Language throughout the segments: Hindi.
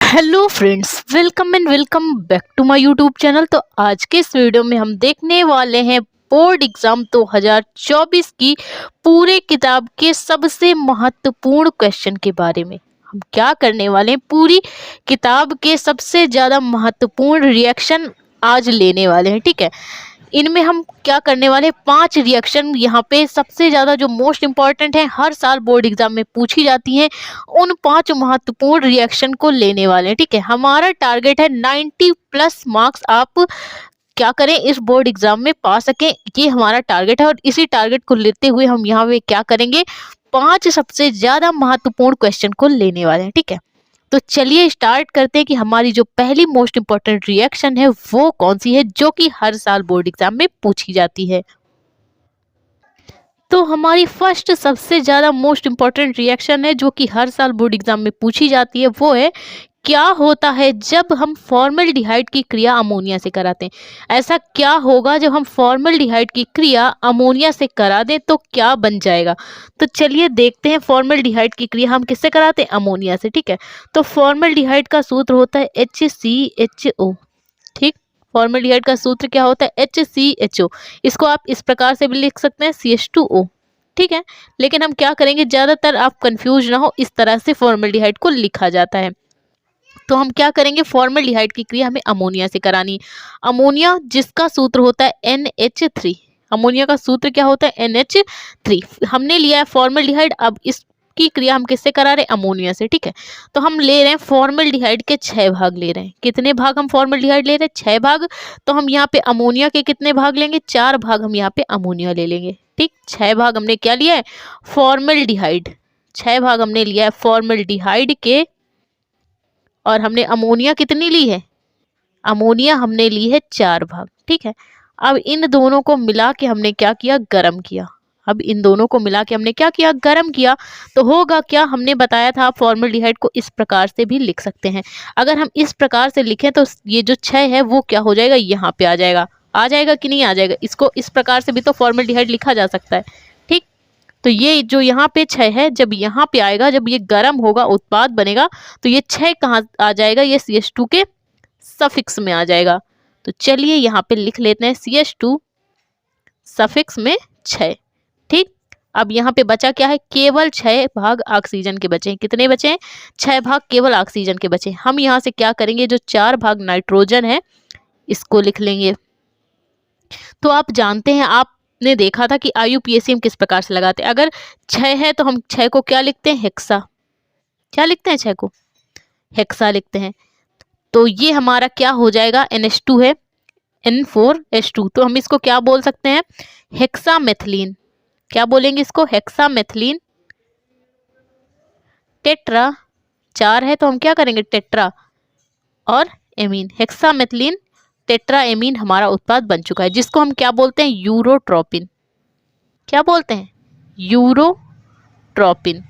Hello friends, welcome and welcome back to my YouTube channel. तो आज के इस वीडियो में हम देखने वाले हैं बोर्ड एग्जाम 2024 की पूरे किताब के सबसे महत्वपूर्ण क्वेश्चन के बारे में। हम क्या करने वाले हैं, पूरी किताब के सबसे ज़्यादा महत्वपूर्ण रिएक्शन आज लेने वाले हैं। ठीक है, इनमें हम क्या करने वाले, 5 रिएक्शन यहाँ पे सबसे ज़्यादा जो मोस्ट इम्पॉर्टेंट है, हर साल बोर्ड एग्जाम में पूछी जाती हैं, उन 5 महत्वपूर्ण रिएक्शन को लेने वाले हैं। ठीक है, हमारा टारगेट है 90 प्लस मार्क्स आप क्या करें, इस बोर्ड एग्जाम में पा सकें, ये हमारा टारगेट है। और इसी टारगेट को लेते हुए हम यहाँ पे क्या करेंगे, 5 सबसे ज़्यादा महत्वपूर्ण क्वेश्चन को लेने वाले हैं। ठीक है, तो चलिए स्टार्ट करते हैं कि हमारी जो पहली मोस्ट इंपॉर्टेंट रिएक्शन है वो कौन सी है, जो कि हर साल बोर्ड एग्जाम में पूछी जाती है। तो हमारी फर्स्ट सबसे ज़्यादा मोस्ट इंपॉर्टेंट रिएक्शन है जो कि हर साल बोर्ड एग्जाम में पूछी जाती है, वो है क्या होता है जब हम फॉर्मल्डिहाइड की क्रिया अमोनिया से कराते हैं। ऐसा क्या होगा जब हम फॉर्मल्डिहाइड की क्रिया अमोनिया से करा दें, तो क्या बन जाएगा। तो चलिए देखते हैं, फॉर्मल्डिहाइड की क्रिया हम किससे कराते हैं, अमोनिया से। ठीक है, तो फॉर्मल्डिहाइड का सूत्र होता है HCHO। ठीक, फॉर्मल्डिहाइड का सूत्र क्या होता है, HCHO। इसको आप इस प्रकार से भी लिख सकते हैं, CH2O। ठीक है, लेकिन हम क्या करेंगे, ज़्यादातर आप कंफ्यूज ना हो, इस तरह से फॉर्मल्डिहाइड को लिखा जाता है। तो हम क्या करेंगे, फॉर्मल्डिहाइड की क्रिया हमें अमोनिया से करानी। अमोनिया जिसका सूत्र होता है NH3। अमोनिया का सूत्र क्या होता है, NH3। हमने लिया है फॉर्मल्डिहाइड, अब इसकी क्रिया हम किससे करा रहे हैं, अमोनिया से। ठीक है, तो हम ले रहे हैं फॉर्मल्डिहाइड के 6 भाग ले रहे हैं। कितने भाग हम फॉर्मल्डिहाइड ले रहे हैं, 6 भाग। तो हम यहाँ पे अमोनिया के कितने भाग लेंगे, 4 भाग हम यहाँ पे अमोनिया ले लेंगे। ठीक, 6 भाग हमने क्या लिया है, फॉर्मल्डिहाइड। 6 भाग हमने लिया है फॉर्मल्डिहाइड के, और हमने अमोनिया कितनी ली है, अमोनिया हमने ली है 4 भाग। ठीक है, अब इन दोनों को मिला के हमने क्या किया, गर्म किया। अब इन दोनों को मिला के हमने क्या किया, गर्म किया। तो होगा क्या, हमने बताया था आप फॉर्मल्डिहाइड को इस प्रकार से भी लिख सकते हैं। अगर हम इस प्रकार से लिखें तो ये जो 6 है वो क्या हो जाएगा, यहाँ पे आ जाएगा। आ जाएगा कि नहीं आ जाएगा, इसको इस प्रकार से भी तो फॉर्मल्डिहाइड लिखा जा सकता है। ठीक, तो ये जो यहाँ पे 6 है, जब यहाँ पे आएगा, जब ये गर्म होगा, उत्पाद बनेगा, तो ये 6 कहाँ आ जाएगा, ये CH2 के सफिक्स में आ जाएगा। तो चलिए यहाँ पे लिख लेते हैं CH2 सफिक्स में 6। ठीक, अब यहाँ पे बचा क्या है, केवल 6 भाग ऑक्सीजन के बचे हैं। कितने बचे हैं, 6 भाग केवल ऑक्सीजन के बचे। हम यहाँ से क्या करेंगे, जो 4 भाग नाइट्रोजन है इसको लिख लेंगे। तो आप जानते हैं, आपने देखा था कि IUPAC हम किस प्रकार से लगाते हैं। अगर 6 है तो हम 6 को क्या लिखते हैं, हेक्सा। क्या लिखते हैं, 6 को हेक्सा लिखते हैं। तो ये हमारा क्या हो जाएगा, NH2 है, N4H2। तो हम इसको क्या बोल सकते हैं, हेक्सामेथिलीन। क्या बोलेंगे इसको, हेक्सामेथिलीन टेट्रा। 4 है तो हम क्या करेंगे, टेट्रा और एमीन, हेक्सामेथिलीन टेट्रा एमीन हमारा उत्पाद बन चुका है, जिसको हम क्या बोलते हैं, यूरोट्रोपिन। क्या बोलते हैं, यूरोट्रोपिन।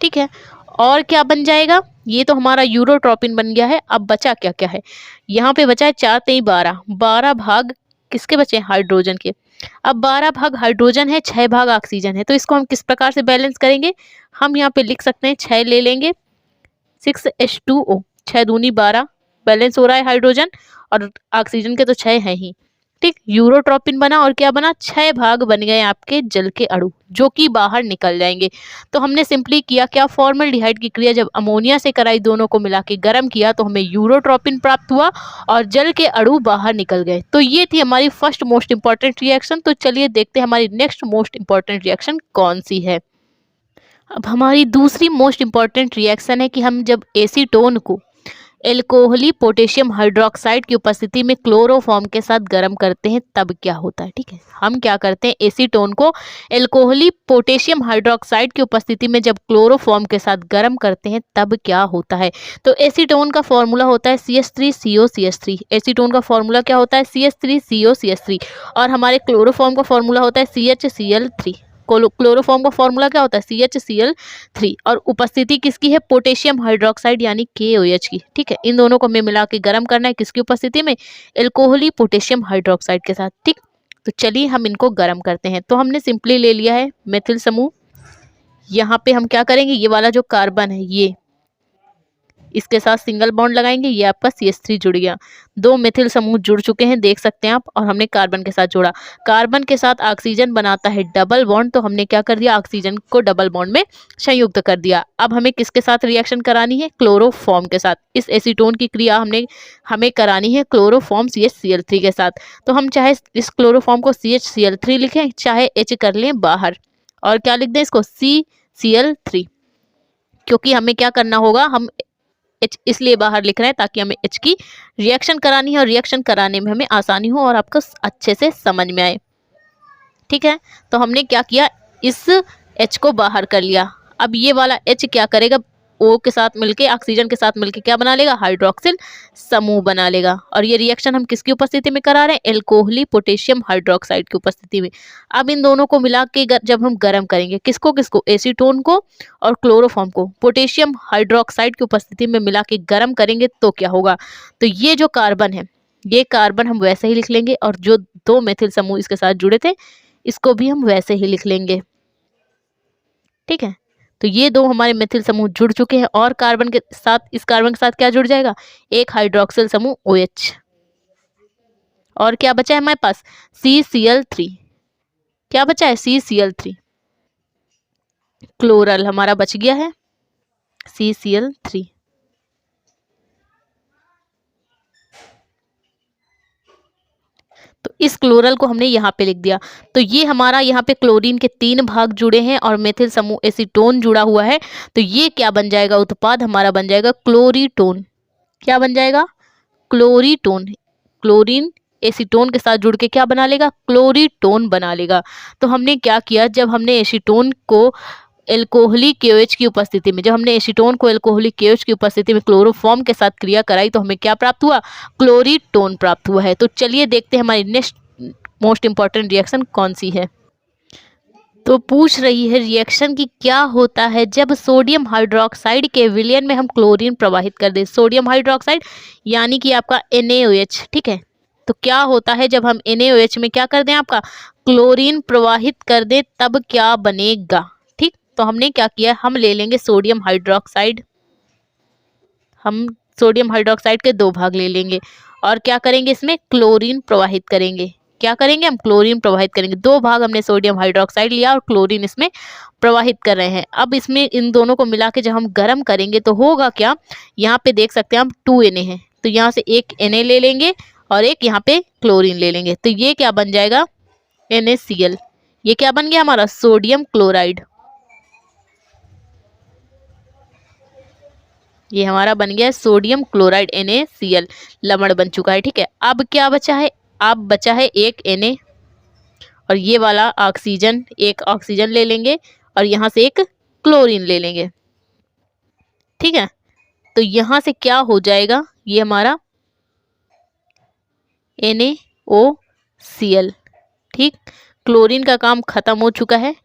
ठीक है, और क्या बन जाएगा, ये तो हमारा यूरोट्रोपिन बन गया है। अब बचा क्या क्या है, यहाँ पे बचा है 4 3 12, 12 भाग किसके बचे हैं, हाइड्रोजन के। अब 12 भाग हाइड्रोजन है, 6 भाग ऑक्सीजन है, तो इसको हम किस प्रकार से बैलेंस करेंगे, हम यहाँ पे लिख सकते हैं 6 ले लेंगे, 6H2O, 6 दूनी 12, बैलेंस हो रहा है हाइड्रोजन, और ऑक्सीजन के तो 6 है ही। ठीक, यूरोट्रोपिन बना, और क्या बना, 6 भाग बन गए आपके जल के अणु, जो कि बाहर निकल जाएंगे। तो हमने सिंपली किया क्या, फॉर्मल्डिहाइड की क्रिया जब अमोनिया से कराई, दोनों को मिला के गर्म किया, तो हमें यूरोट्रोपिन प्राप्त हुआ और जल के अणु बाहर निकल गए। तो ये थी हमारी फर्स्ट मोस्ट इंपॉर्टेंट रिएक्शन। तो चलिए देखते हैं हमारी नेक्स्ट मोस्ट इंपॉर्टेंट रिएक्शन कौन सी है। अब हमारी दूसरी मोस्ट इंपॉर्टेंट रिएक्शन है कि हम जब एसीटोन को एल्कोहली पोटेशियम हाइड्रोक्साइड की उपस्थिति में क्लोरोफॉर्म के साथ गर्म करते हैं, तब क्या होता है। ठीक है, हम क्या करते हैं, एसीटोन को एल्कोहली पोटेशियम हाइड्रोक्साइड की उपस्थिति में जब क्लोरोफॉर्म के साथ गर्म करते हैं, तब क्या होता है। तो एसीटोन का फॉर्मूला होता है CH3COCH3। एसीटोन का फॉर्मूला क्या होता है, CH3COCH3। और हमारे क्लोरोफॉर्म का फॉर्मूला होता है CHCl3। क्लोरोफॉर्म का फॉर्मूला क्या होता है, CHCl3। और उपस्थिति किसकी है, पोटेशियम हाइड्रोक्साइड यानी KOH की। ठीक है, इन दोनों को हमें मिला के गर्म करना है, किसकी उपस्थिति में, एल्कोहली पोटेशियम हाइड्रोक्साइड के साथ। ठीक, तो चलिए हम इनको गर्म करते हैं। तो हमने सिंपली ले लिया है मेथिल समूह। यहाँ पे हम क्या करेंगे, ये वाला जो कार्बन है, ये इसके साथ सिंगल बॉन्ड लगाएंगे, ये आपका CH3 जुड़ गया। 2 मेथिल समूह जुड़ चुके हैं, देख सकते हैं आप। और हमने कार्बन के साथ जोड़ा, कार्बन के साथ ऑक्सीजन बनाता है डबल बॉन्ड, तो हमने क्या कर दिया, ऑक्सीजन को डबल बॉन्ड में संयुक्त कर दिया। अब हमें किसके साथ रिएक्शन करानी है, क्लोरोफॉर्म के साथ। इस एसीटोन की क्रिया हमें करानी है क्लोरोफॉर्म CHCl3 के साथ। तो हम चाहे इस क्लोरोफॉर्म को CHCl3 लिखें, चाहे H कर लें बाहर, और क्या लिख दें इसको CCl3, क्योंकि हमें क्या करना होगा, हम H इसलिए बाहर लिख रहे हैं ताकि हमें H की रिएक्शन करानी है, और रिएक्शन कराने में हमें आसानी हो और आपको अच्छे से समझ में आए। ठीक है, तो हमने क्या किया, इस H को बाहर कर लिया। अब ये वाला H क्या करेगा, O के साथ मिलके, ऑक्सीजन के साथ मिलके क्या बना लेगा, हाइड्रोक्सिल समूह बना लेगा। और ये रिएक्शन हम किसकी उपस्थिति में करा रहे हैं, एल्कोहली पोटेशियम हाइड्रोक्साइड की उपस्थिति में। अब इन दोनों को मिला के जब हम गर्म करेंगे, किसको किसको, एसीटोन को और क्लोरोफॉर्म को पोटेशियम हाइड्रोक्साइड की उपस्थिति में मिला के गर्म करेंगे, तो क्या होगा, तो ये जो कार्बन है, ये कार्बन हम वैसे ही लिख लेंगे, और जो 2 मेथिल समूह इसके साथ जुड़े थे इसको भी हम वैसे ही लिख लेंगे। ठीक है, तो ये 2 हमारे मेथिल समूह जुड़ चुके हैं, और कार्बन के साथ, इस कार्बन के साथ क्या जुड़ जाएगा, एक हाइड्रोक्सिल समूह OH, और क्या बचा है हमारे पास, CCl3। क्या बचा है, CCl3, क्लोरल हमारा बच गया है CCl3। तो इस क्लोरल को हमने यहाँ पे लिख दिया। तो ये हमारा यहाँ पे क्लोरीन के 3 भाग जुड़े हैं और मेथिल समूह एसीटोन जुड़ा हुआ है। तो ये क्या बन जाएगा, उत्पाद हमारा बन जाएगा क्लोरीटोन। क्या बन जाएगा, क्लोरीटोन। क्लोरीन एसीटोन के साथ जुड़ के क्या बना लेगा, क्लोरीटोन बना लेगा। तो हमने क्या किया, जब हमने एसीटोन को एल्कोहली KOH की उपस्थिति में, जब हमने एसीटोन को एल्कोहली KOH की उपस्थिति में क्लोरोफॉर्म के साथ क्रिया कराई, तो हमें क्या प्राप्त हुआ, क्लोरीटोन प्राप्त हुआ है। तो चलिए देखते हैं हमारी नेक्स्ट मोस्ट इंपॉर्टेंट रिएक्शन कौन सी है। तो पूछ रही है रिएक्शन की क्या होता है जब सोडियम हाइड्रोक्साइड के विलयन में हम क्लोरीन प्रवाहित कर दें। सोडियम हाइड्रोक्साइड यानी कि आपका NaOH। ठीक है, तो क्या होता है जब हम NaOH में क्या कर दें, आपका क्लोरीन प्रवाहित कर दें, तब क्या बनेगा। ठीक, तो हमने क्या किया, हम ले लेंगे सोडियम हाइड्रोक्साइड, हम सोडियम हाइड्रोक्साइड के 2 भाग ले लेंगे, और क्या करेंगे, इसमें क्लोरीन प्रवाहित करेंगे। क्या करेंगे, हम क्लोरीन प्रवाहित करेंगे। 2 भाग हमने सोडियम हाइड्रोक्साइड लिया और क्लोरीन इसमें प्रवाहित कर रहे हैं। अब इसमें इन दोनों को मिला के जब हम गर्म करेंगे तो होगा क्या, यहाँ पे देख सकते हैं हम 2 Na है, तो यहाँ से एक Na ले लेंगे और एक यहाँ पे क्लोरीन ले लेंगे, तो ये क्या बन जाएगा, NaCl। ये क्या बन गया हमारा, सोडियम क्लोराइड। ये हमारा बन गया सोडियम क्लोराइड NaCl, लवण बन चुका है। ठीक है, अब क्या बचा है, अब बचा है एक Na, और ये वाला ऑक्सीजन, एक ऑक्सीजन ले लेंगे और यहाँ से एक क्लोरीन ले लेंगे। ठीक है, तो यहाँ से क्या हो जाएगा, ये हमारा NaOCl। ठीक, क्लोरीन का काम खत्म हो चुका है।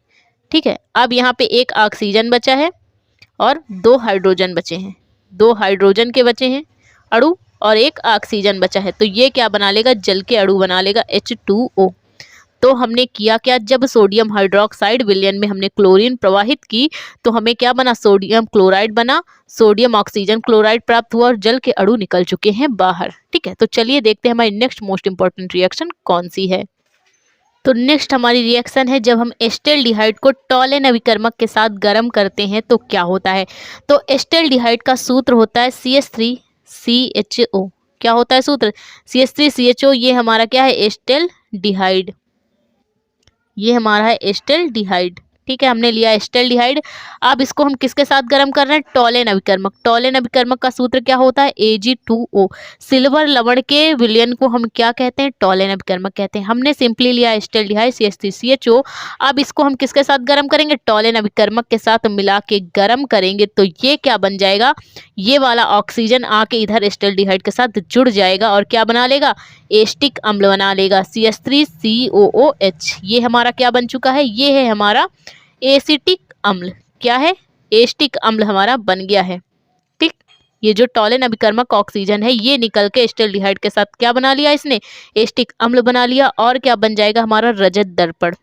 ठीक है, अब यहाँ पे एक ऑक्सीजन बचा है और 2 हाइड्रोजन बचे हैं, 2 हाइड्रोजन के बचे हैं अणु और एक ऑक्सीजन बचा है। तो ये क्या बना लेगा, जल के अणु बना लेगा H2O। तो हमने किया क्या, जब सोडियम हाइड्रोक्साइड विलयन में हमने क्लोरीन प्रवाहित की तो हमें क्या बना, सोडियम क्लोराइड बना, सोडियम ऑक्सीजन क्लोराइड प्राप्त हुआ और जल के अणु निकल चुके हैं बाहर। ठीक है, तो चलिए देखते हैं हमारी नेक्स्ट मोस्ट इंपॉर्टेंट रिएक्शन कौन सी है। तो नेक्स्ट हमारी रिएक्शन है जब हम एस्टेल्डिहाइड को टॉलेन अभिकर्मक के साथ गर्म करते हैं तो क्या होता है। तो एस्टेल्डिहाइड का सूत्र होता है CH3CHO। क्या होता है सूत्र, CH3CHO। ये हमारा क्या है, एस्टेल्डिहाइड। ये हमारा है एस्टेल्डिहाइड। ठीक है, हमने लिया एस्टेल्डिहाइड। अब इसको हम किसके साथ गर्म कर रहे हैं, टॉलेन अभिकर्मक। टॉलेन अभिकर्मक का सूत्र क्या होता है, Ag2O। सिल्वर लवण के विलयन को हम क्या कहते हैं, टॉलेन अभिकर्मक कहते हैं। हमने सिंपली लिया एस्टेल्डिहाइड CH3CHO। अब इसको हम किसके साथ गर्म करेंगे, टॉलेन अभिकर्मक के साथ मिला के गर्म करेंगे, तो ये क्या बन जाएगा, ये वाला ऑक्सीजन आके इधर एस्टेल्डिहाइड के साथ जुड़ जाएगा और क्या बना लेगा, एस्टिक अम्ल बना लेगा CH3COOH। ये हमारा क्या बन चुका है, ये है हमारा एसिटिक अम्ल। क्या है, एस्टिक अम्ल हमारा बन गया है। ठीक, ये जो टॉलेन अभिकर्मक ऑक्सीजन है ये निकल के एस्टेल्डिहाइड के साथ क्या बना लिया, इसने एस्टिक अम्ल बना लिया, और क्या बन जाएगा हमारा रजत दर्पण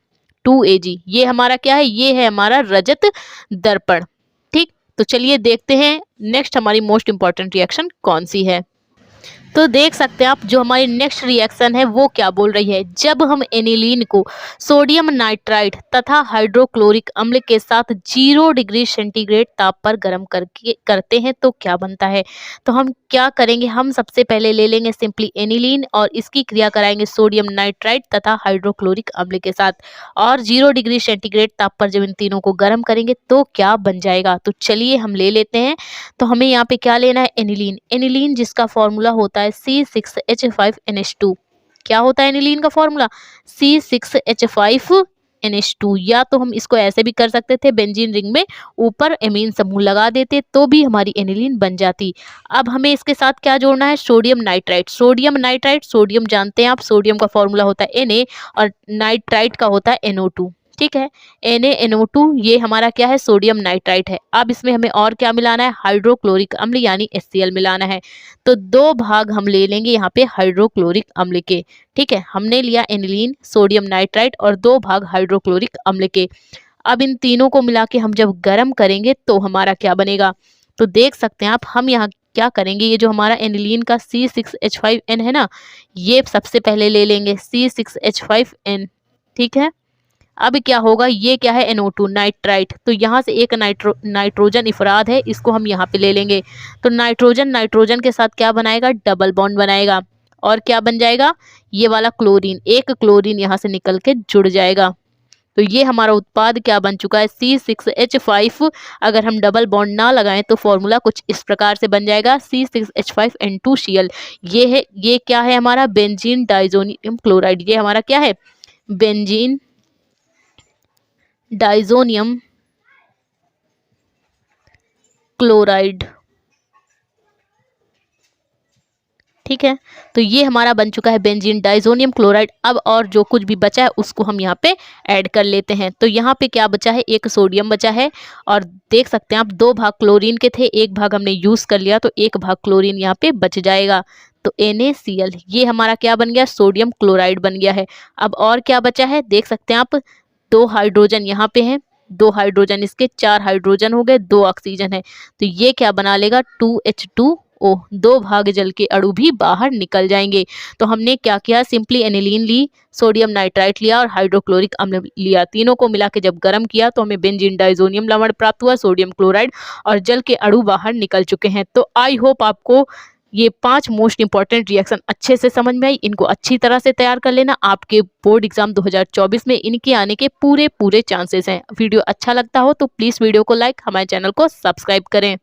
2Ag। ये हमारा क्या है, ये है हमारा रजत दर्पण। ठीक, तो चलिए देखते हैं नेक्स्ट हमारी मोस्ट इंपॉर्टेंट रिएक्शन कौन सी है। तो देख सकते हैं आप जो हमारी नेक्स्ट रिएक्शन है वो क्या बोल रही है। जब हम एनिलीन को सोडियम नाइट्राइड तथा हाइड्रोक्लोरिक अम्ल के साथ 0 डिग्री सेंटीग्रेड ताप पर गर्म करते हैं तो क्या बनता है। तो हम क्या करेंगे, हम सबसे पहले ले लेंगे सिंपली एनिलीन और इसकी क्रिया कराएंगे सोडियम नाइट्राइड तथा हाइड्रोक्लोरिक अम्ल के साथ, और 0 डिग्री सेंटीग्रेड ताप पर जब इन तीनों को गर्म करेंगे तो क्या बन जाएगा। तो चलिए हम ले लेते हैं। तो हमें यहाँ पे क्या लेना है, एनिलीन। एनिलीन जिसका फॉर्मूला होता है C6H5NH2। क्या होता है एनिलीन का फॉर्मूला, C6H5NH2। या तो हम इसको ऐसे भी कर सकते थे, बेंजीन रिंग में ऊपर एमीन समूह लगा देते तो भी हमारी एनिलीन बन जाती। अब हमें इसके साथ क्या जोड़ना है, sodium nitride. Sodium nitride, sodium जानते हैं आप, सोडियम का फॉर्मूला होता है Na और नाइट्राइड का होता है NO2। ठीक है, NaNO2 ये हमारा क्या है, सोडियम नाइट्राइट है। अब इसमें हमें और क्या मिलाना है, हाइड्रोक्लोरिक अम्ल यानी HCl मिलाना है। तो 2 भाग हम ले लेंगे यहाँ पे हाइड्रोक्लोरिक अम्ल के। ठीक है, हमने लिया एनिलीन, सोडियम नाइट्राइट और 2 भाग हाइड्रोक्लोरिक अम्ल के। अब इन तीनों को मिला के हम जब गर्म करेंगे तो हमारा क्या बनेगा। तो देख सकते हैं आप, हम यहाँ क्या करेंगे, ये जो हमारा एनिलीन का C6H5N है ना, ये सबसे पहले ले लेंगे C6H5N। ठीक है, अब क्या होगा, ये क्या है, NO2 नाइट्राइट। तो यहाँ से एक नाइट्रोजन इफराद है, इसको हम यहाँ पे ले लेंगे। तो नाइट्रोजन नाइट्रोजन के साथ क्या बनाएगा, डबल बॉन्ड बनाएगा। और क्या बन जाएगा, ये वाला क्लोरीन, एक क्लोरीन यहाँ से निकल के जुड़ जाएगा। तो ये हमारा उत्पाद क्या बन चुका है, C6H5। अगर हम डबल बॉन्ड ना लगाएं तो फॉर्मूला कुछ इस प्रकार से बन जाएगा, C6H5N2Cl। ये है, ये क्या है हमारा, बेंजीन डाइजोनियम क्लोराइड। ये हमारा क्या है, बेंजीन डाइजोनियम क्लोराइड। ठीक है, तो ये हमारा बन चुका है बेंजीन डाइजोनियम क्लोराइड। अब और जो कुछ भी बचा है उसको हम यहाँ पे ऐड कर लेते हैं। तो यहाँ पे क्या बचा है, एक सोडियम बचा है, और देख सकते हैं आप 2 भाग क्लोरीन के थे, 1 भाग हमने यूज कर लिया तो 1 भाग क्लोरीन यहाँ पे बच जाएगा। तो NaCl ये हमारा क्या बन गया, सोडियम क्लोराइड बन गया है। अब और क्या बचा है, देख सकते हैं आप 2 हाइड्रोजन यहाँ पे हैं, 2 हाइड्रोजन इसके, 4 हाइड्रोजन हो गए, 2 ऑक्सीजन है। तो ये क्या बना लेगा, 2H2O। 2 भाग जल के अणु भी बाहर निकल जाएंगे। तो हमने क्या किया, सिंपली एनिलीन ली, सोडियम नाइट्राइट लिया और हाइड्रोक्लोरिक अम्ल लिया। तीनों को मिला के जब गर्म किया तो हमें बेंजीन डाइजोनियम लवण प्राप्त हुआ, सोडियम क्लोराइड, और जल के अणु बाहर निकल चुके हैं। तो आई होप आपको ये 5 मोस्ट इंपॉर्टेंट रिएक्शन अच्छे से समझ में आई। इनको अच्छी तरह से तैयार कर लेना, आपके बोर्ड एग्जाम 2024 में इनके आने के पूरे चांसेस हैं। वीडियो अच्छा लगता हो तो प्लीज़ वीडियो को लाइक, हमारे चैनल को सब्सक्राइब करें।